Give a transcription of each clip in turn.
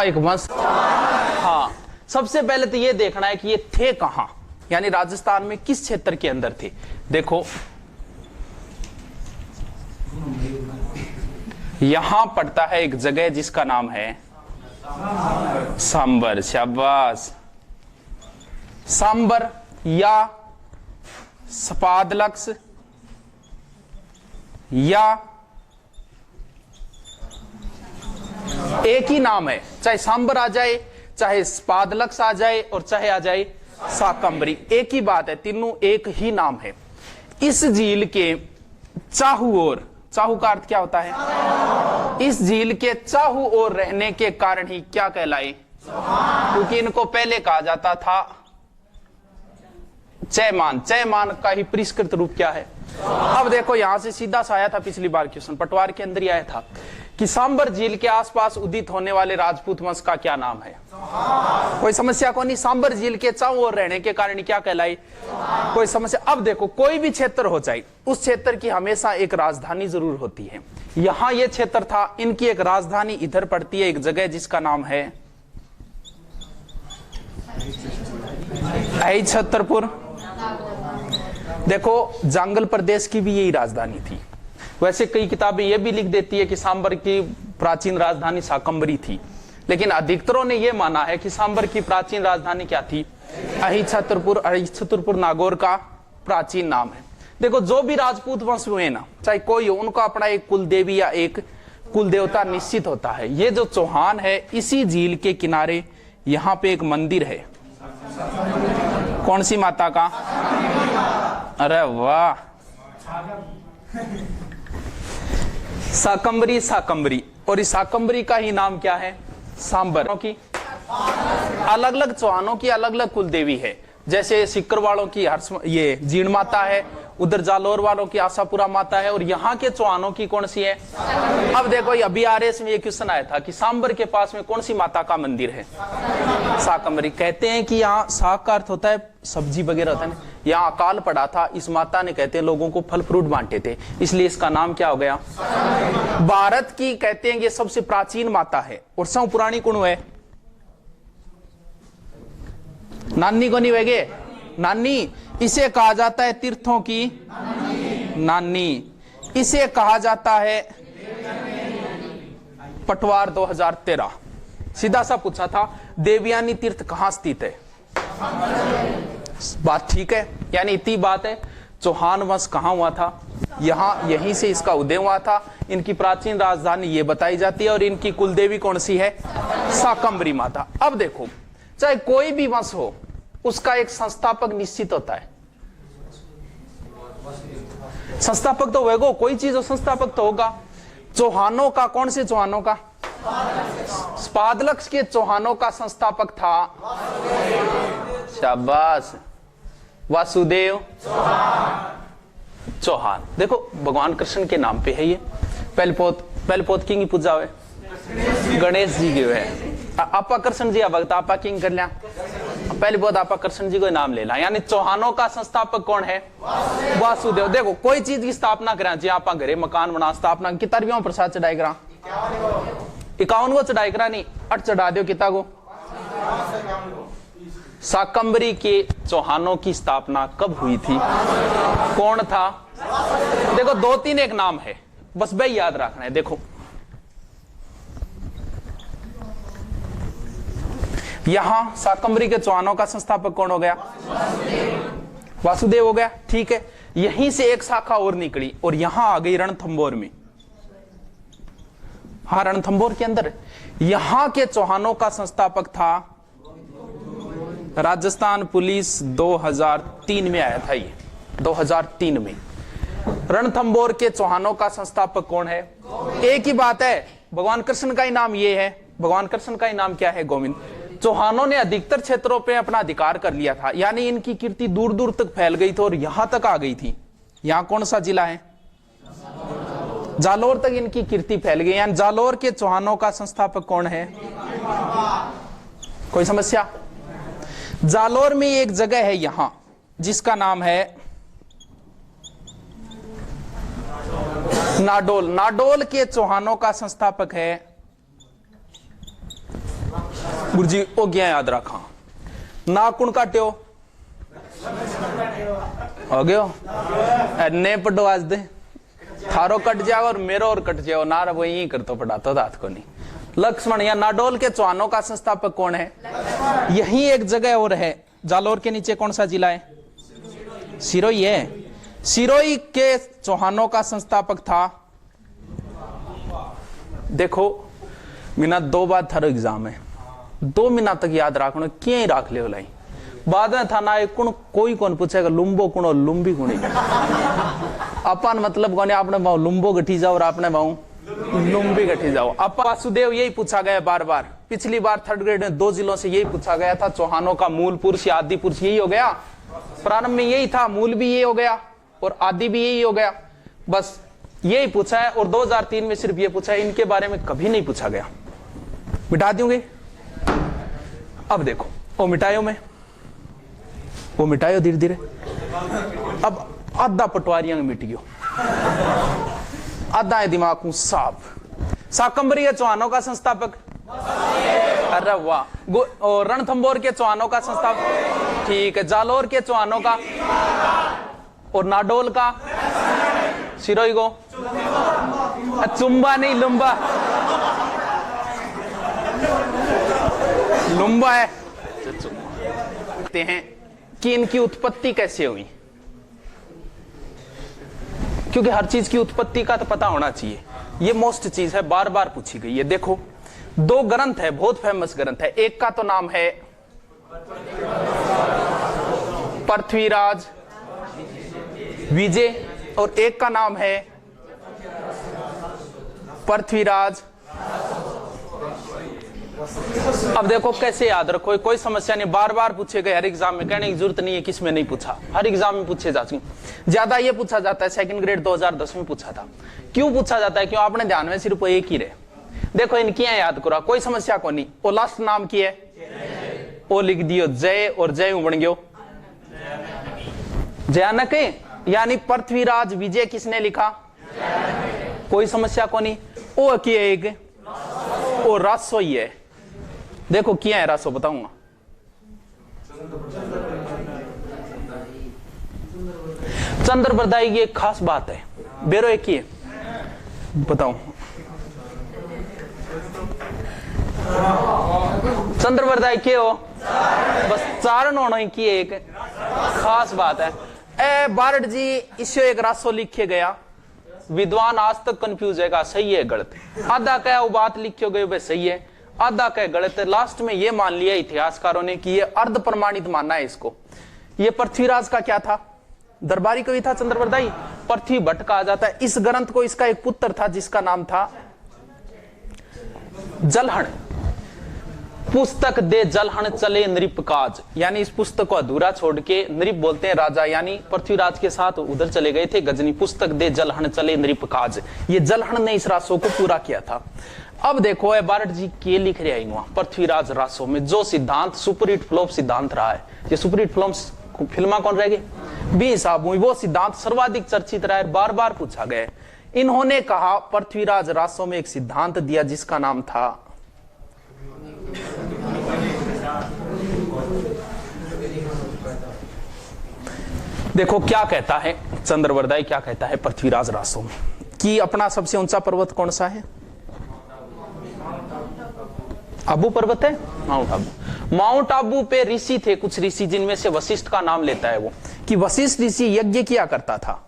एक वंश। हाँ, सबसे पहले तो ये देखना है कि ये थे कहां, यानी राजस्थान में किस क्षेत्र के अंदर थे। देखो यहां पड़ता है एक जगह जिसका नाम है सांबर। शाबाश। सांबर या स्पादलक्स या एक ही नाम है, चाहे सांबर आ जाए, चाहे स्पादलक्स आ जाए और चाहे आ जाए साकंबरी, एक ही बात है, तीनों एक ही नाम है। इस झील के चाहू ओर, चाहू का अर्थ क्या होता है? इस झील के चाहू ओर रहने के कारण ही क्या कहलाए? क्योंकि इनको पहले कहा जाता था चैमान। चैमान का ही परिष्कृत रूप क्या है? अब देखो यहां से सीधा सा आया था पिछली बार क्वेश्चन, पटवार के अंदर ही आया था कि सांबर झील के आसपास उदित होने वाले राजपूत वंश का क्या नाम है? कोई समस्या को नहीं। सांबर झील के चारों ओर रहने के कारण क्या कहलाई? कोई समस्या। अब देखो कोई भी क्षेत्र हो जाए, उस क्षेत्र की हमेशा एक राजधानी जरूर होती है। यहां ये क्षेत्र था, इनकी एक राजधानी इधर पड़ती है, एक जगह जिसका नाम है छतरपुर। देखो जांगल प्रदेश की भी यही राजधानी थी। वैसे कई किताबें यह भी लिख देती है कि सांबर की प्राचीन राजधानी साकंबरी थी, लेकिन अधिकतरों ने यह माना है कि सांबर की प्राचीन राजधानी क्या थी? अहिछत्रपुर। अहिछत्रपुर नागौर का प्राचीन नाम है। देखो जो भी राजपूत वंश हुए ना, चाहे कोई हो, उनका अपना एक कुल देवी या एक कुल देवता निश्चित होता है। ये जो चौहान है, इसी झील के किनारे यहां पे एक मंदिर है। कौन सी माता का? अरे वाह, साकंबरी। साकंबरी, और इस साकंबरी का ही नाम क्या है? सांबर। की अलग अलग चौहानों की अलग अलग कुल देवी है। जैसे सिक्कर वालों की ये जीण माता है, उधर जालोर वालों की आशापुरा माता है, और यहाँ के चौहानों की कौन सी है? अब देखो अभी आरएस में ये क्वेश्चन आया था कि सांबर के पास में कौन सी माता का मंदिर है? साकंबरी। कहते हैं कि यहाँ साग का अर्थ होता है सब्जी वगैरह होता है। यहाँ अकाल पड़ा था, इस माता ने कहते हैं लोगों को फल फ्रूट बांटे थे, इसलिए इसका नाम क्या हो गया? भारत की कहते हैं ये सबसे प्राचीन माता है। और सौ पुरानी कौन है? नानी को नहीं वेगे? नानी। इसे कहा जाता है तीर्थों की नानी। इसे कहा जाता है पटवार 2013। सीधा सा पूछा था देवयानी तीर्थ कहां स्थित है? बात ठीक है, यानी इतनी बात है। चौहान वंश कहां हुआ था? यहां, यहीं से इसका उदय हुआ था। इनकी प्राचीन राजधानी ये बताई जाती है, और इनकी कुलदेवी कौन सी है? साकंबरी माता। अब देखो चाहे कोई भी वंश हो, उसका एक संस्थापक निश्चित होता है। संस्थापक तो होगा, कोई चीज हो संस्थापक तो होगा। चौहानों का, कौन से चौहानों का? स्पादलक्स के चौहानों का संस्थापक था शाबाश वासुदेव चौहान। देखो भगवान कृष्ण के नाम पे है ये। पहले पोत की पूजा हुए गणेश जी के हुए। आपा कृष्ण जी भक्त आपा किंग कर लिया, पहले बहुत आपा कृष्ण जी को नाम ले ला। यानी चौहानों का संस्थापक कौन है? वासुदेव। देखो कोई चीज की स्थापना करा, जी आप घरे मकान बना, स्थापना कितना प्रसाद चढ़ाई करा? 51 चढ़ाई करा, नहीं 8 चढ़ा दो किता को। साकंबरी के चौहानों की स्थापना कब हुई थी? कौन था? देखो 2-3 एक नाम है, बस भाई याद रखना है। देखो यहां साकंबरी के चौहानों का संस्थापक कौन हो गया? वासुदेव हो गया, ठीक है। यहीं से एक शाखा और निकली और यहां आ गई रणथंभौर में। हाँ, रणथंभौर के अंदर यहां के चौहानों का संस्थापक था राजस्थान पुलिस। 2003 में आया था ये, 2003 में। रणथंभौर के चौहानों का संस्थापक कौन है? एक ही बात है, भगवान कृष्ण का ही नाम ये है। भगवान कृष्ण का ही नाम क्या है? गोविंद। चौहानों ने अधिकतर क्षेत्रों पे अपना अधिकार कर लिया था, यानी इनकी कीर्ति दूर दूर तक फैल गई थी और यहां तक आ गई थी। यहां कौन सा जिला है? जालोर तक इनकी कीर्ति फैल गई। यानी जालोर के चौहानों का संस्थापक कौन है? कोई समस्या? जालोर में एक जगह है यहां जिसका नाम है नाडोल। नाडोल के चौहानों का संस्थापक है गुरुजी ओ क्या याद रखा, नाखून काट्यो हो गयो ने पढ़ो आज दे थारो कट जाओ और मेरो और कट जाओ ना वो यही करतो पढ़ातो दात को नहीं। लक्ष्मण या नाडोल के चौहानों का संस्थापक कौन है? यही एक जगह और है, जालोर के नीचे कौन सा जिला है? सिरोही है। सिरोही के चौहानों का संस्थापक था, देखो मिनट 2 बाद थारो एग्जाम है, 2 मिनट तक याद रखना, क्या ही राख ले लाई बाद में था ना कुण कोई कौन पूछेगा लुम्बो कुण और लुम्बी कुणी अपन मतलब कौन आपने भाव लुम्बो गठी जाओ और आपने भाव लुम्बी गठी जाओ। अब वासुदेव यही पूछा गया बार बार, पिछली बार 3rd ग्रेड में 2 जिलों से यही पूछा गया था, चौहानों का मूल पुरुष या आदि पुरुष यही हो गया, प्रारंभ में यही था, मूल भी यही हो गया और आदि भी यही हो गया, बस यही पूछा है। और 2003 में सिर्फ ये पूछा है, इनके बारे में कभी नहीं पूछा गया। मिटा दूंगे। अब देखो वो मिटायो में, वो मिटायो धीरे धीरे, अब आधा पटवारियां मिट गयो, आधा है दिमाग को साफ। शाकंभरी के चौहानों का संस्थापक, अरे वाह। और रणथंभौर के चौहानों का संस्थापक, ठीक है। जालोर के चौहानों का, और नाडोल का, सिरोही को चुम्बा नहीं लुम्बा, लुम्बा है। कहते हैं कि इनकी उत्पत्ति कैसे हुई, क्योंकि हर चीज की उत्पत्ति का तो पता होना चाहिए, ये मोस्ट चीज है, बार बार पूछी गई है। देखो 2 ग्रंथ है, बहुत फेमस ग्रंथ है, एक का तो नाम है पृथ्वीराज विजय और एक का नाम है पृथ्वीराज। अब देखो कैसे याद रखो, कोई समस्या नहीं, बार बार पूछे गए हर एग्जाम में, कहने की जरूरत नहीं है किसमें नहीं पूछा, हर एग्जाम में पूछे जाते हैं। ज्यादा ये पूछा जाता है 2nd ग्रेड 2010 में पूछा था। क्यों पूछा जाता है? क्यों आपने ध्यान में सिर्फ एक ही रहे। देखो इनकी याद करो, कोई समस्या को नहीं। वो लास्ट नाम की है, वो लिख दियो जय, और जय बन गयो जयानक, यानी पृथ्वीराज विजय किसने लिखा? कोई समस्या को नहीं। ओ की है एक, ओ रासो ही है। देखो क्या है रासो, बताऊंगा। चंद्र बरदाई की एक खास बात है, बेरो एक ही है, बताऊं। चंद्र बरदाई के हो, बस चारण होना की एक खास बात है। ए बारड जी इससे एक रासो लिखे गया, विद्वान आज तक कंफ्यूज है, सही है गलत, आधा क्या वो बात लिखी गई भाई सही है, आधा क्या गलत है। लास्ट में ये मान लिया इतिहासकारों ने कि ये अर्ध प्रमाणित मानना है इसको। ये पृथ्वीराज का क्या था? दरबारी कवि था चंद्रबरदाई, पृथ्वी भट्ट कहा जाता है। इस ग्रंथ को इसका एक पुत्र था जिसका नाम था जलहण। पुस्तक दे जलहण चले नृप काज, यानी इस पुस्तक को अधूरा छोड़ के, नृप बोलते हैं राजा, यानी पृथ्वीराज के साथ उधर चले गए थे गजनी। पुस्तक दे जलहण चले नृप काज, ये जलहण ने इस रासो को पूरा किया था। अब देखो है बारड जी के लिख रहे हैं पृथ्वीराज रासो में, जो सिद्धांत सुपरहिट फ्लॉप सिद्धांत रहा है, ये सुपरहिट फ्लॉप फिल्मा कौन रह गई? बी साहब, वो सिद्धांत सर्वाधिक चर्चित रहा है, बार बार पूछा गया। इन्होंने कहा पृथ्वीराज रासो में एक सिद्धांत दिया जिसका नाम था देखो क्या कहता है चंद्रबरदाई, क्या कहता है पृथ्वीराज रासो में कि अपना सबसे ऊंचा पर्वत कौन सा है? आबू पर्वत है, माउंट आबू। माउंट आबू पे ऋषि थे, कुछ ऋषि, जिनमें से वशिष्ठ का नाम लेता है वो, कि वशिष्ठ ऋषि यज्ञ किया करता था।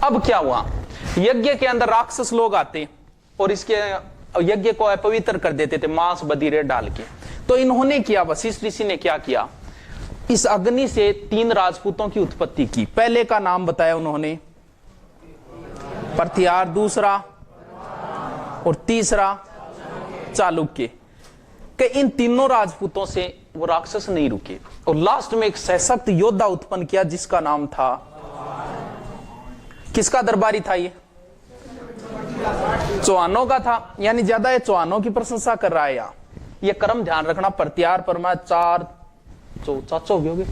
अब क्या हुआ, यज्ञ के अंदर राक्षस लोग आते और इसके यज्ञ को अपवित्र कर देते थे मांस बदीरे डाल के। तो इन्होंने किया, वशिष्ठ ऋषि ने क्या किया, इस अग्नि से 3 राजपूतों की उत्पत्ति की। पहले का नाम बताया उन्होंने प्रत्यार, दूसरा और तीसरा चालुक्य, कि इन तीनों राजपूतों से वो राक्षस नहीं रुके और लास्ट में एक सशक्त योद्धा उत्पन्न किया जिसका नाम था, किसका दरबारी था ये? चौहानों का था, यानी ज्यादा ये चौहानों की प्रशंसा कर रहा है यहाँ। ये क्रम ध्यान रखना, प्रत्यार परमार 4 चाचो होगे,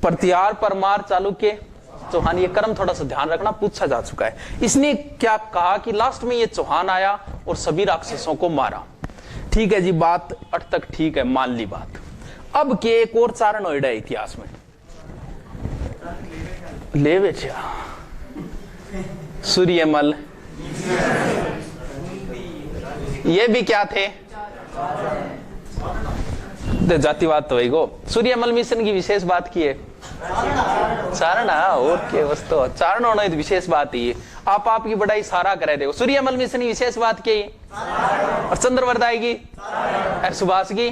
प्रत्यार परमार चालुक्य चौहान, ये क्रम थोड़ा सा ध्यान रखना, पूछा जा चुका है। इसने क्या कहा कि लास्ट में ये चौहान आया और सभी राक्षसों को मारा। ठीक है जी, बात अट तक ठीक है, मान ली बात। अब के एक और चारण नोएडा इतिहास में ले बेचा सूर्यमल, ये भी क्या थे, जातिवाद तो गो। सूर्यमल मिशन की विशेष बात की है चारण, और के वस्तु चारण होना विशेष बात ही आप आपकी बड़ाई सारा करे देखो। सूर्यमल मिशन की विशेष बात की और चंद्रवरदाई की और सुभाष की,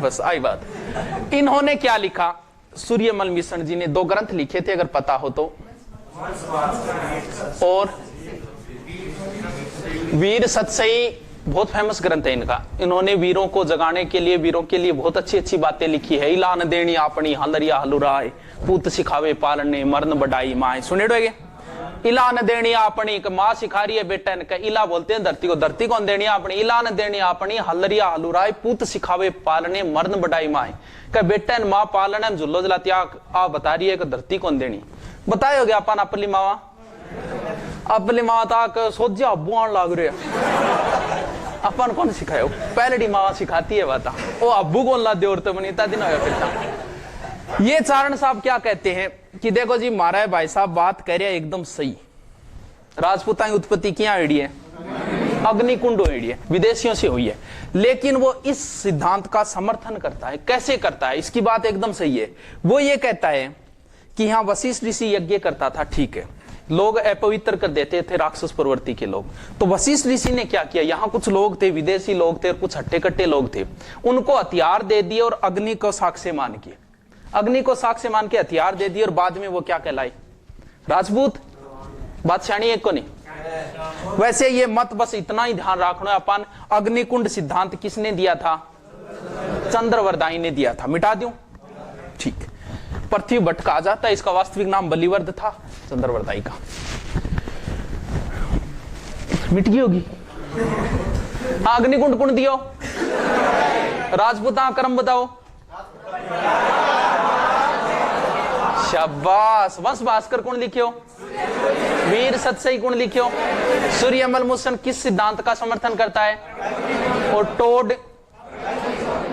बस आई बात। इन्होंने क्या लिखा, सूर्यमल मिशन जी ने 2 ग्रंथ लिखे थे अगर पता हो तो, और वीर सतसई बहुत फेमस ग्रंथ है इनका। इन्होंने वीरों को जगाने के लिए, वीरों के लिए बहुत अच्छी अच्छी बातें लिखी है। इलान देनी अपनी हलरिया हलुराय, पूत सिखावे पालने मरण बढ़ाई माए। सुने डोगे, इलान देनी अपनी माँ सिखा रही है बेटा इनका, इला बोलते हैं धरती को, धरती कौन देनी अपनी, इलान देनी अपनी हलरिया हलुराय, पूत सिखावे पालने मरण बढ़ाई माए। का बेटा इन माँ पालने झुल्लो जलाती आ बता रही है कि धरती कौन देनी। बताए हो गया अपन अपनी मावा, अपनी माँ तक सोचा अब्बू आने लग रहे अपन कौन सिखाए, पहले माँ सिखाती है बता, वो अब्बू कौन ला दे और तो बनीता दिन होगा फिर। ये चारण साहब क्या कहते हैं कि देखो जी महाराज भाई साहब बात कह रहे एकदम सही, राजपूतां की उत्पत्ति क्या हुई है, अग्निकुंड हुई है, विदेशियों से हुई है। लेकिन वो इस सिद्धांत का समर्थन करता है। कैसे करता है, इसकी बात एकदम सही है। वो ये कहता है कि यहाँ वशिष्ठ ऋषि यज्ञ करता था, ठीक है, लोग अपवित्र कर देते थे राक्षस प्रवृत्ति के लोग। तो वशिष्ठ ऋषि ने क्या किया, यहाँ कुछ लोग थे, विदेशी लोग थे और कुछ हट्टे कट्टे लोग थे, उनको हथियार दे दिए और अग्नि को साक्ष्य मान के, अग्नि को साक्ष्य मान के हथियार दे दिए और बाद में वो क्या कहलाई, राजपूत। बात शानी एक को नहीं। वैसे ये मत बस इतना ही ध्यान रखना अपन, अग्निकुंड सिद्धांत किसने दिया था, चंद्रवरदाई ने दिया था। मिटा दूं, ठीक। पृथ्वी भट्ट कहा जाता है, इसका वास्तविक नाम बलिवर्द था, चंद्रवरदाई का। मिट गई होगी। हाँ, अग्निकुंड कुंड दियो, राजपूता क्रम बताओ। शाबाश। वंश भास्कर कुंड लिखियो, वीर सतसई कुंड लिखियो। सूर्यमल मिशन किस सिद्धांत का समर्थन करता है, और टोड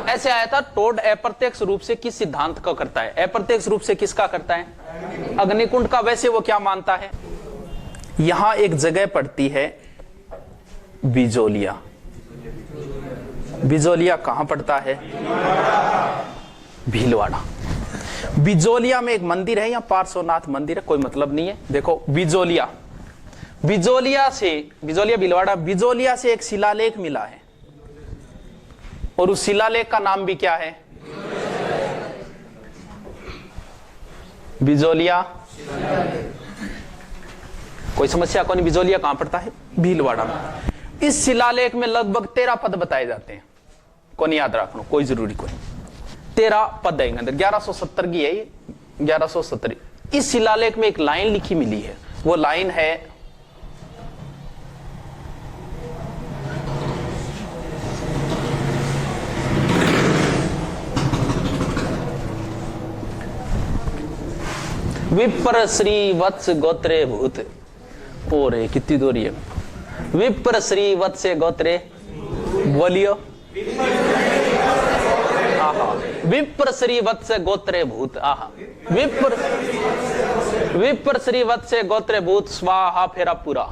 ऐसे आया था, टोड अप्रत्यक्ष रूप से किस सिद्धांत का करता है, अप्रत्यक्ष रूप से किसका करता है, अग्निकुंड का। वैसे वो क्या मानता है, यहां एक जगह पड़ती है बिजोलिया। बिजोलिया कहां पड़ता है, भीलवाड़ा। बिजोलिया में एक मंदिर है, या पार्श्वनाथ मंदिर है, कोई मतलब नहीं है। देखो बिजोलिया, बिजोलिया से, बिजोलिया भीलवाड़ा, बिजोलिया से एक शिलालेख मिला है, और उस शिलालेख का नाम भी क्या है, बिजोलिया। कोई समस्या कौन, बिजोलिया कहां पड़ता है, भीलवाड़ा में। इस शिलालेख में लगभग 13 पद बताए जाते हैं, कौन याद रखना, कोई जरूरी कोई 13 पद है अंदर। 1170 की है ये, 1170। इस शिलालेख में एक लाइन लिखी मिली है, वो लाइन है, विप्र श्री वत्स गोत्रे भूत। और कितनी दूरी है, विप्र श्री वत्स गोत्रे, बोलियो। आहा, विप्र श्री वत्स गोत्रे भूत। आहा, विप्र श्री वत्स गोत्रे भूत स्वाहा फेरा पूरा।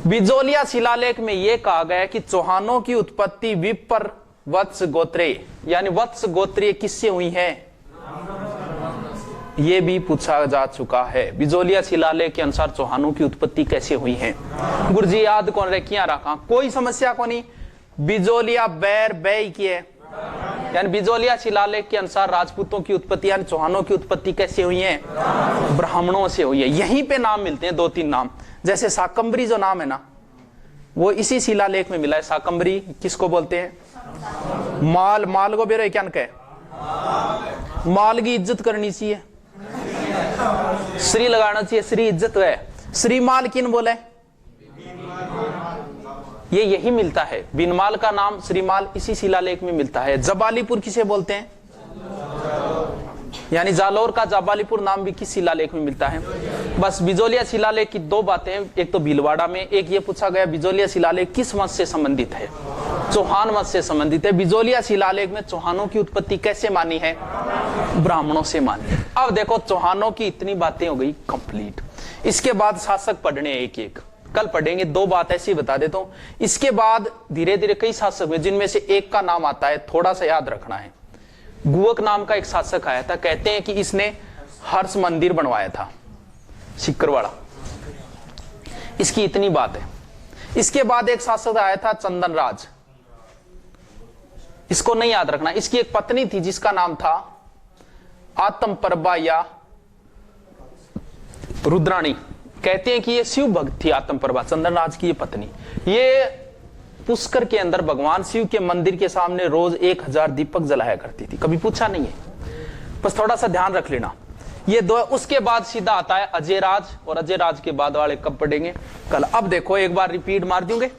बिजोलिया शिलालेख में यह कहा गया कि चौहानों की उत्पत्ति विप्र वत्स गोत्रे, यानी वत्स गोत्रीय किससे हुई है, ये भी पूछा जा चुका है। बिजोलिया शिलालेख के अनुसार चौहानों की उत्पत्ति कैसे हुई है। गुरुजी याद कौन रहे, किया रखा, कोई समस्या को नहीं। बिजोलिया बैर बैई की है, यानी बिजोलिया शिलालेख के अनुसार राजपूतों की उत्पत्ति यानी चौहानों की उत्पत्ति कैसे हुई है, ब्राह्मणों से हुई है। यहीं पे नाम मिलते हैं 2-3 नाम, जैसे शाकंभरी जो नाम है ना, वो इसी शिलालेख में मिला है। शाकंभरी किसको बोलते हैं, माल, माल को बेरो क्या कहे, माल की इज्जत करनी चाहिए, श्री लगाना चाहिए, श्री इज्जत है। श्री माल किन बोले, ये यही मिलता है, बिनमाल का नाम श्रीमाल इसी शिलालेख में मिलता है। जबालीपुर किसे बोलते हैं, यानी जालौर का जाबालीपुर नाम भी किस शिलालेख में मिलता है? बस बिजोलिया शिलालेख की दो बातें, एक तो भीलवाड़ा में, एक ये पूछा गया बिजोलिया शिलालेख किस वंश से संबंधित है? चौहान वंश से संबंधित है। बिजोलिया शिलालेख में चौहानों की उत्पत्ति कैसे मानी है? ब्राह्मणों से मानी। अब देखो चौहानों की इतनी बातें हो गई कंप्लीट। इसके बाद शासक पढ़ने एक एक, कल पढ़ेंगे। दो बात ऐसी बता देता हूं। इसके बाद धीरे धीरे कई शासक हुए, जिनमें से एक का नाम आता है, थोड़ा सा याद रखना है। गुवक नाम का एक शासक आया था, कहते हैं कि इसने हर्ष मंदिर बनवाया था सिकरवाड़ा। इसकी इतनी बात है। इसके बाद एक शासक आया था चंदनराज, इसको नहीं याद रखना। इसकी एक पत्नी थी जिसका नाम था आत्मप्रभा या रुद्राणी। कहते हैं कि ये शिव भक्त थी आत्मप्रभा, चंदनराज की ये पत्नी। ये पुष्कर के अंदर भगवान शिव के मंदिर के सामने रोज 1000 दीपक जलाया करती थी। कभी पूछा नहीं है, बस थोड़ा सा ध्यान रख लेना। ये दो। उसके बाद सीधा आता है अजयराज, और अजयराज के बाद वाले कब पढ़ेंगे? कल। अब देखो एक बार रिपीट मार दूंगे।